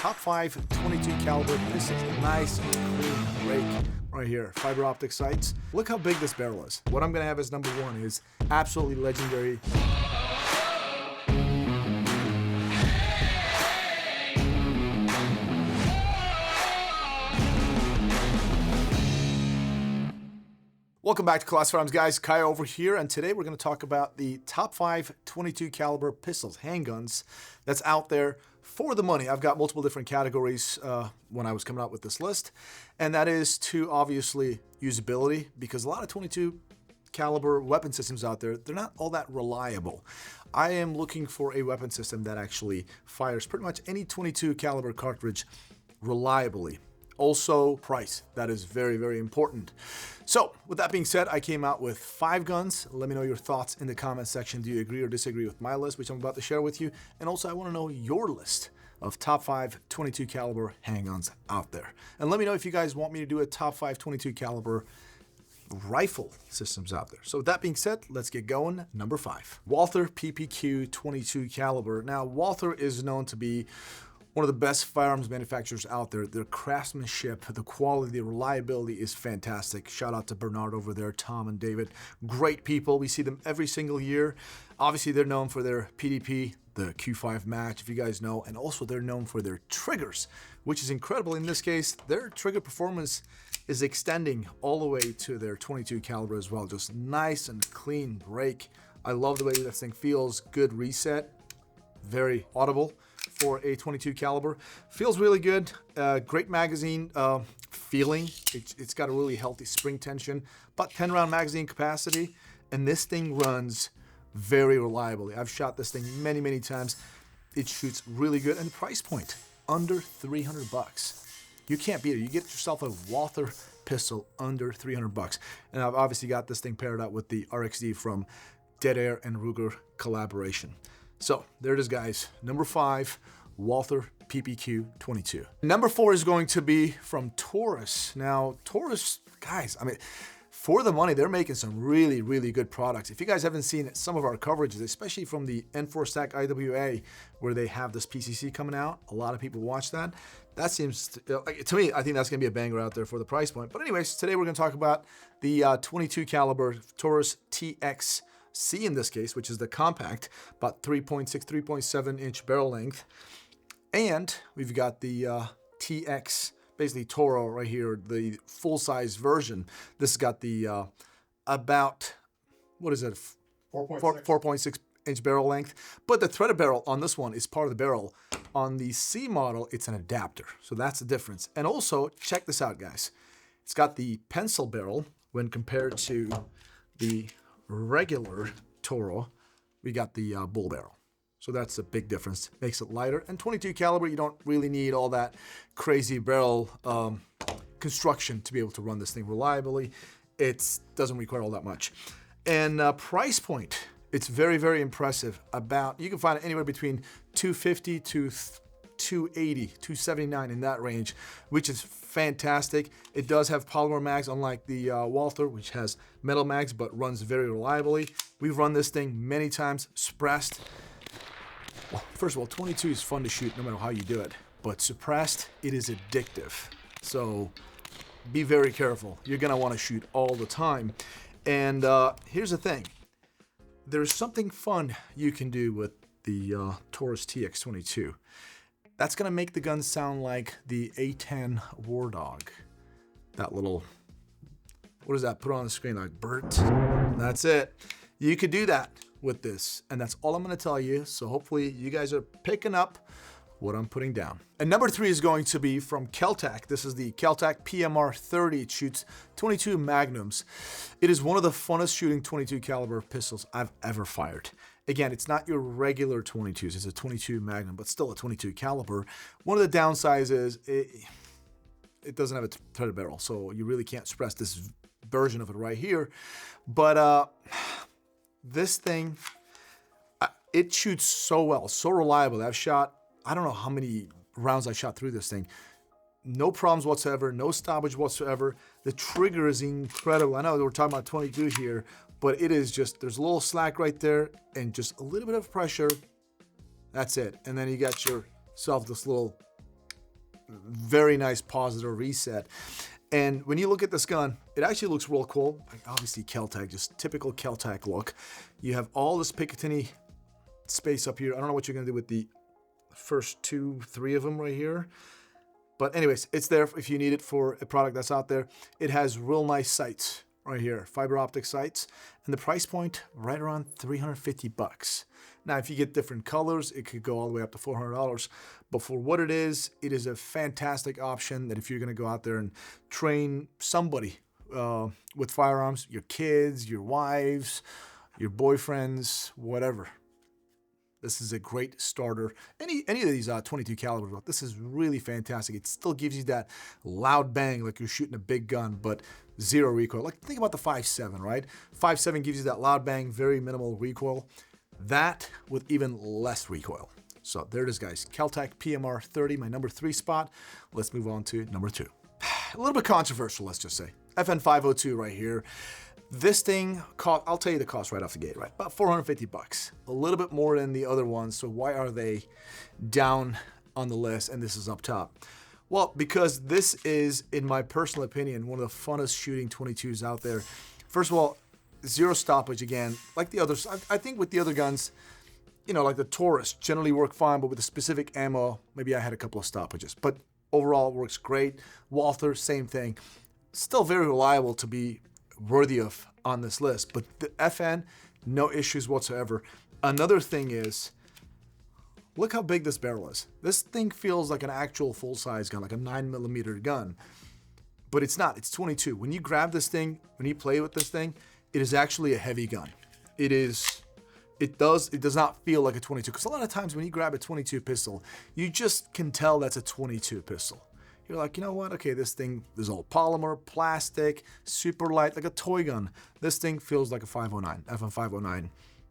top 5 22 caliber pistols. Nice clean break right here. Fiber optic sights. Look how big this barrel is. What I'm gonna have as number 1 is absolutely legendary. Welcome back to Class Firearms, guys. Kai over here, and today we're going to talk about the top 5 22 caliber pistols, handguns that's out there for the money. I've got multiple different categories when I was coming up with this list, and that is to obviously usability, because a lot of 22 caliber weapon systems out there, they're not all that reliable. I am looking for a weapon system that actually fires pretty much any 22 caliber cartridge reliably. Also, price. That is very, very important. So, with that being said, I came out with 5 guns. Let me know your thoughts in the comment section. Do you agree or disagree with my list, which I'm about to share with you? And also, I want to know your list of top 5 22 caliber handguns out there. And let me know if you guys want me to do a top 5 22 caliber rifle systems out there. So with that being said, let's get going. Number 5, Walther PPQ 22 caliber. Now, Walther is known to be one of the best firearms manufacturers out there. Their craftsmanship, the quality, the reliability is fantastic. Shout out to Bernard over there, Tom and David. Great people. We see them every single year. Obviously, they're known for their PDP, the Q5 match, if you guys know, and also they're known for their triggers, which is incredible. In this case, their trigger performance is extending all the way to their 22 caliber as well. Just nice and clean break. I love the way this thing feels. Good reset. Very audible for a 22 caliber. Feels really good. Great magazine feeling. It's got a really healthy spring tension, about 10 round magazine capacity, and this thing runs very reliably. I've shot this thing many, many times. It shoots really good, and the price point, under 300 bucks. You can't beat it. You get yourself a Walther pistol under 300 bucks. And I've obviously got this thing paired up with the RXD from Dead Air and Ruger collaboration. So there it is, guys. Number 5, Walther PPQ 22. Number 4 is going to be from Taurus. Now, Taurus, guys, I mean, for the money, they're making some really, really good products. If you guys haven't seen some of our coverages, especially from the N4 Stack IWA, where they have this PCC coming out, a lot of people watch that. That seems, to me, I think that's gonna be a banger out there for the price point. But anyways, today we're gonna talk about the 22 caliber Taurus TX C in this case, which is the compact, about 3.6, 3.7 inch barrel length. And we've got the TX, basically Toro right here, the full-size version. This has got the about, what is it? 4.6 inch barrel length. But the threaded barrel on this one is part of the barrel. On the C model, it's an adapter. So that's the difference. And also, check this out, guys. It's got the pencil barrel when compared to the regular Toro. We got the bull barrel. So that's a big difference. Makes it lighter. And 22 caliber, you don't really need all that crazy barrel construction to be able to run this thing reliably. It doesn't require all that much. And price point, it's very, very impressive. You can find it anywhere between $250 to $280, $279 in that range, which is fantastic. It does have polymer mags, unlike the Walther, which has metal mags but runs very reliably. We've run this thing many times, suppressed. Well, first of all, 22 is fun to shoot no matter how you do it, but suppressed, it is addictive. So be very careful. You're gonna wanna shoot all the time. And here's the thing. There's something fun you can do with the Taurus TX22. That's gonna make the gun sound like the A10 War Dog. That little, what does that put on the screen, like Bert? That's it. You could do that with this, and that's all I'm gonna tell you. So hopefully you guys are picking up what I'm putting down. And number 3 is going to be from Kel-Tec. This is the Kel-Tec PMR30. It shoots 22 magnums. It is one of the funnest shooting 22 caliber pistols I've ever fired. Again, it's not your regular 22s. It's a 22 magnum, but still a 22 caliber. One of the downsides is it doesn't have a threaded barrel, so you really can't suppress this version of it right here. But this thing, it shoots so well, so reliable. I've shot, I don't know how many rounds I shot through this thing. No problems whatsoever, no stoppage whatsoever. The trigger is incredible. I know we're talking about 22 here, but it is just, there's a little slack right there and just a little bit of pressure. That's it. And then you got yourself this little very nice positive reset. And when you look at this gun, it actually looks real cool. Like obviously Kel-Tec, just typical Kel-Tec look. You have all this Picatinny space up here. I don't know what you're gonna do with the first 2, 3 of them right here. But anyways, it's there if you need it for a product that's out there. It has real nice sights right here, fiber optic sights, and the price point right around 350 bucks. Now, if you get different colors, it could go all the way up to $400. But for what it is a fantastic option that if you're going to go out there and train somebody with firearms, your kids, your wives, your boyfriends, whatever. This is a great starter. Any of these 22 calibers, this is really fantastic. It still gives you that loud bang like you're shooting a big gun, but zero recoil. Like think about the 5.7, right? 5.7 gives you that loud bang, very minimal recoil. That with even less recoil. So there it is, guys. Kel-Tec PMR30, my number 3 spot. Let's move on to number 2. A little bit controversial, let's just say. FN502 right here. This thing, I'll tell you the cost right off the gate, right? About 450 bucks. A little bit more than the other ones. So why are they down on the list and this is up top? Well, because this is, in my personal opinion, one of the funnest shooting 22s out there. First of all, zero stoppage again. Like the others, I think with the other guns, you know, like the Taurus generally work fine, but with the specific ammo, maybe I had a couple of stoppages. But overall, it works great. Walther, same thing. Still very reliable to be worthy of on this list. But the FN, no issues whatsoever. Another thing is, look how big this barrel is. This thing feels like an actual full-size gun, like a 9mm gun. But it's not. It's 22. When you grab this thing, when you play with this thing, it is actually a heavy gun. It does not feel like a 22. Because a lot of times when you grab a 22 pistol, you just can tell that's a 22 pistol. You're like, you know what? Okay, this thing is all polymer, plastic, super light, like a toy gun. This thing feels like a 509, FN509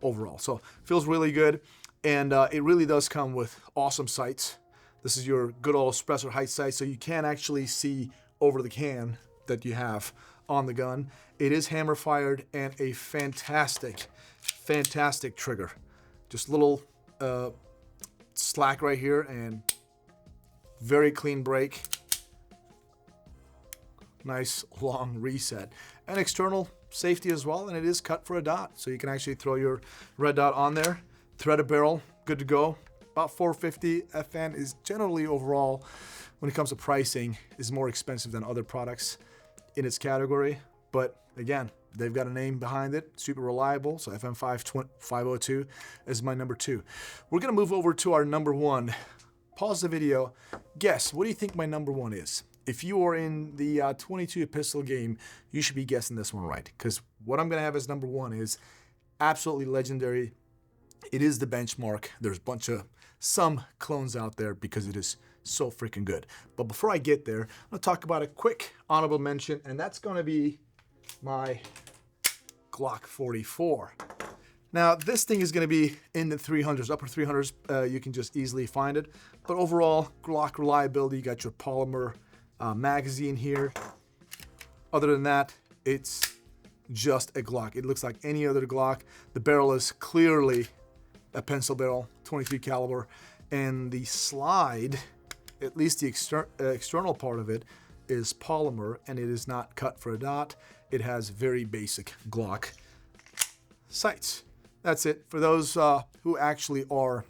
overall. So feels really good. And it really does come with awesome sights. This is your good old suppressor height sight, so you can actually see over the can that you have on the gun. It is hammer fired and a fantastic, fantastic trigger. Just little slack right here and very clean break. Nice long reset. And external safety as well, and it is cut for a dot. So you can actually throw your red dot on there, thread a barrel, good to go. About $450. FN is generally overall, when it comes to pricing, is more expensive than other products in its category. But again, they've got a name behind it, super reliable. So FN502 is my number 2. We're gonna move over to our number 1. Pause the video. Guess, what do you think my number 1 is? If you are in the 22 pistol game, you should be guessing this one right. Because what I'm gonna have as number 1 is absolutely legendary. It is the benchmark. There's a bunch of some clones out there because it is so freaking good. But before I get there, I'm gonna talk about a quick honorable mention, and that's gonna be my Glock 44. Now, this thing is gonna be in the 300s, upper 300s. You can just easily find it. But overall, Glock reliability, you got your polymer magazine here. Other than that, it's just a Glock. It looks like any other Glock. The barrel is clearly a pencil barrel, 23 caliber, and the slide, at least the external part of it, is polymer, and it is not cut for a dot. It has very basic Glock sights. That's it. For those who actually are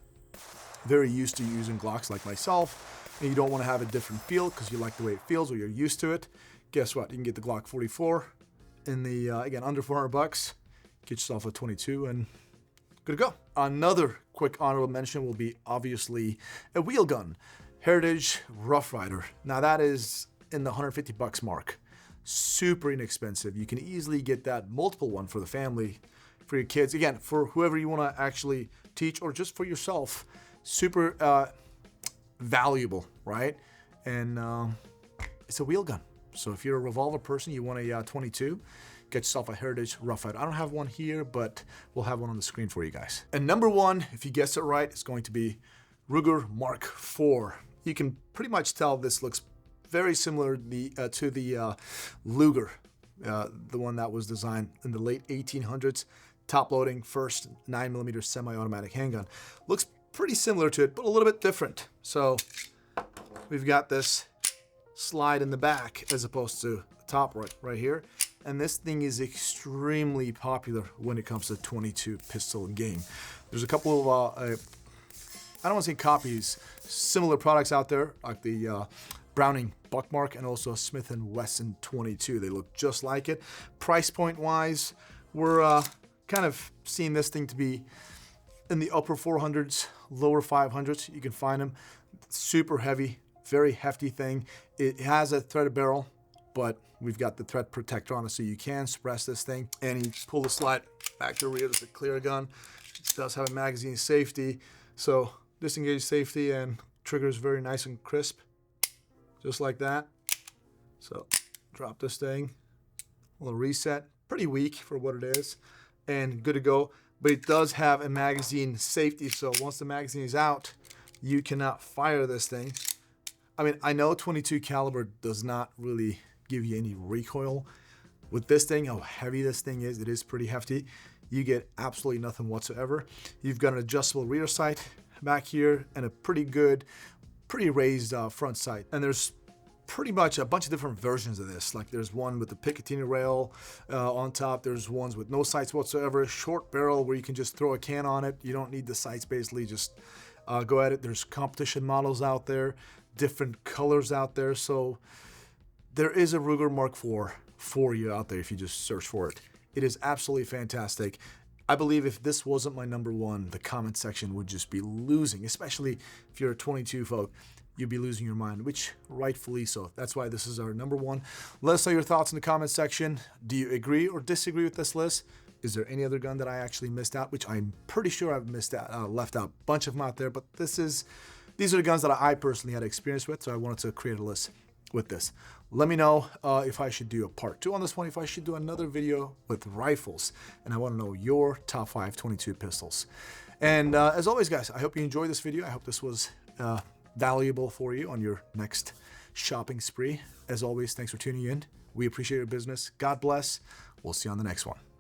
very used to using Glocks like myself, and you don't want to have a different feel because you like the way it feels or you're used to it, guess what? You can get the Glock 44 in the, again, under 400 bucks. Get yourself a 22 and good to go. Another quick honorable mention will be obviously a wheel gun, Heritage Rough Rider. Now that is in the 150 bucks mark. Super inexpensive. You can easily get that multiple one for the family, for your kids. Again, for whoever you want to actually teach or just for yourself. Super valuable, right? And it's a wheel gun. So if you're a revolver person, you want a 22, get yourself a Heritage Rough Rider. I don't have one here, but we'll have one on the screen for you guys. And number 1, if you guess it right, it's going to be Ruger Mark IV. You can pretty much tell this looks very similar to the Luger, the one that was designed in the late 1800s. Top loading, first 9mm semi-automatic handgun. Looks pretty similar to it, but a little bit different. So we've got this slide in the back as opposed to the top right here. And this thing is extremely popular when it comes to 22 pistol game. There's a couple of, I don't want to say copies, similar products out there, like the Browning Buckmark and also Smith & Wesson 22. They look just like it. Price point wise, we're kind of seeing this thing to be in the upper 400s, lower 500s. You can find them. Super heavy, very hefty thing. It has a threaded barrel, but we've got the thread protector on it, so you can suppress this thing. And you pull the slide back to the rear. There's a clear gun. It does have a magazine safety, so disengage safety, and trigger is very nice and crisp, just like that. So drop this thing, a little reset, pretty weak for what it is, and good to go. But it does have a magazine safety, so once the magazine is out, you cannot fire this thing. I mean, I know 22 caliber does not really give you any recoil. With this thing, how heavy this thing is, it is pretty hefty. You get absolutely nothing whatsoever. You've got an adjustable rear sight back here and a pretty good, pretty raised front sight. And there's pretty much a bunch of different versions of this. Like there's one with the Picatinny rail on top. There's ones with no sights whatsoever. Short barrel where you can just throw a can on it. You don't need the sights, basically. Just go at it. There's competition models out there, different colors out there. So there is a Ruger Mark IV for you out there if you just search for it. It is absolutely fantastic. I believe if this wasn't my number one, the comment section would just be losing, especially if you're a 22 folk. You'd be losing your mind, which rightfully so. That's why this is our number one. Let us know your thoughts in the comment section. Do you agree or disagree with this list? Is there any other gun that I actually missed out, which I'm pretty sure I've missed out, left out a bunch of them out there, but these are the guns that I personally had experience with, so I wanted to create a list with this. Let me know if I should do a part 2 on this one, if I should do another video with rifles, and I want to know your top 5 22 pistols. And as always, guys, I hope you enjoyed this video. I hope this was valuable for you on your next shopping spree. As always, thanks for tuning in. We appreciate your business. God bless. We'll see you on the next one.